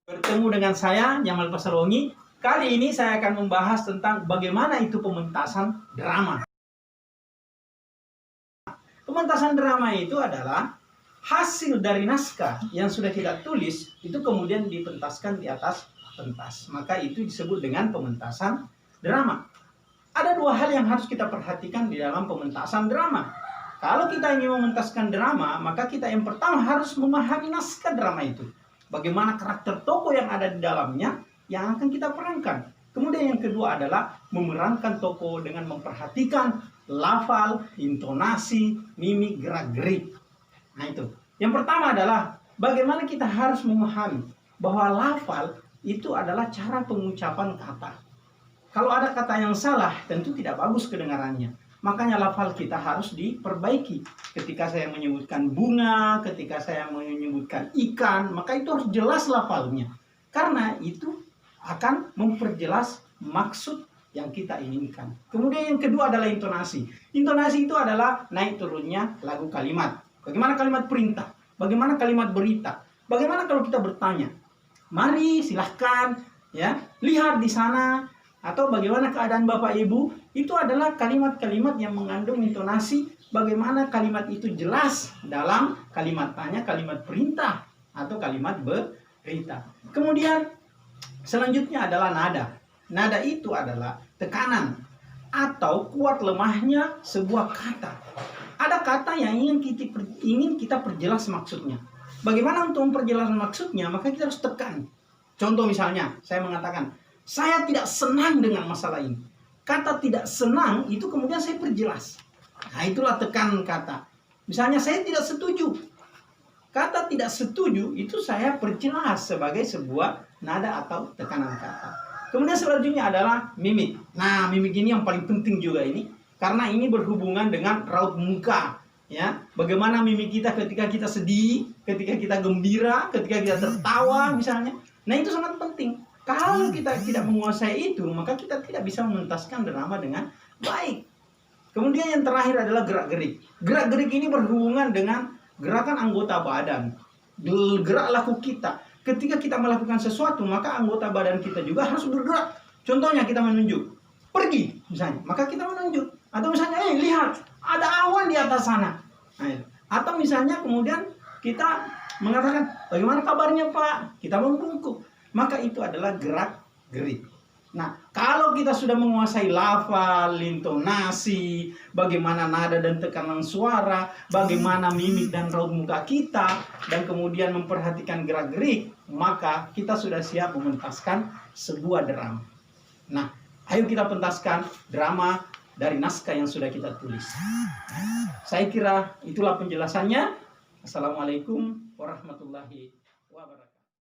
Bertemu dengan saya, Nyamal Pasarwangi. Kali ini saya akan membahas tentang bagaimana itu pementasan drama. Pementasan drama itu adalah hasil dari naskah yang sudah kita tulis, itu kemudian dipentaskan di atas pentas. Maka itu disebut dengan pementasan drama. Ada dua hal yang harus kita perhatikan di dalam pementasan drama. Kalau kita ingin mementaskan drama, maka kita yang pertama harus memahami naskah drama itu. Bagaimana karakter tokoh yang ada di dalamnya yang akan kita perankan. Kemudian yang kedua adalah memerankan tokoh dengan memperhatikan lafal, intonasi, mimik, gerak-gerik. Nah itu. Yang pertama adalah bagaimana kita harus memahami bahwa lafal itu adalah cara pengucapan kata. Kalau ada kata yang salah, tentu tidak bagus kedengarannya. Makanya lafal kita harus diperbaiki. Ketika saya menyebutkan bunga, ketika saya menyebutkan ikan, maka itu harus jelas lafalnya. Karena itu akan memperjelas maksud yang kita inginkan. Kemudian yang kedua adalah intonasi. Intonasi itu adalah naik turunnya lagu kalimat. Bagaimana kalimat perintah? Bagaimana kalimat berita? Bagaimana kalau kita bertanya? Mari silahkan, ya, lihat di sana. Atau bagaimana keadaan Bapak Ibu, itu adalah kalimat-kalimat yang mengandung intonasi. Bagaimana kalimat itu jelas dalam kalimat tanya, kalimat perintah, atau kalimat berita. Kemudian selanjutnya adalah nada. Nada itu adalah tekanan atau kuat lemahnya sebuah kata. Ada kata yang ingin kita perjelas maksudnya. Bagaimana untuk memperjelas maksudnya? Maka kita harus tekan. Contoh misalnya, saya mengatakan, saya tidak senang dengan masalah ini. Kata tidak senang itu kemudian saya perjelas. Nah itulah tekan kata. Misalnya saya tidak setuju. Kata tidak setuju itu saya perjelas sebagai sebuah nada atau tekanan kata. Kemudian selanjutnya adalah mimik. Nah mimik ini yang paling penting juga ini. Karena ini berhubungan dengan raut muka. Ya, bagaimana mimik kita ketika kita sedih, ketika kita gembira, ketika kita tertawa misalnya. Nah itu sangat penting. Kalau kita tidak menguasai itu, maka kita tidak bisa mementaskan drama dengan baik. Kemudian yang terakhir adalah gerak-gerik. Gerak-gerik ini berhubungan dengan gerakan anggota badan. Gerak laku kita. Ketika kita melakukan sesuatu, maka anggota badan kita juga harus bergerak. Contohnya kita menunjuk. Pergi, misalnya. Maka kita menunjuk. Atau misalnya, lihat, ada awan di atas sana. Nah, atau misalnya kemudian kita mengatakan, bagaimana kabarnya Pak? Kita membungkuk. Maka itu adalah gerak-gerik. Nah, kalau kita sudah menguasai lafal, intonasi, bagaimana nada dan tekanan suara, bagaimana mimik dan raut muka kita, dan kemudian memperhatikan gerak-gerik, maka kita sudah siap mementaskan sebuah drama. Nah, ayo kita pentaskan drama dari naskah yang sudah kita tulis. Saya kira itulah penjelasannya. Assalamualaikum warahmatullahi wabarakatuh.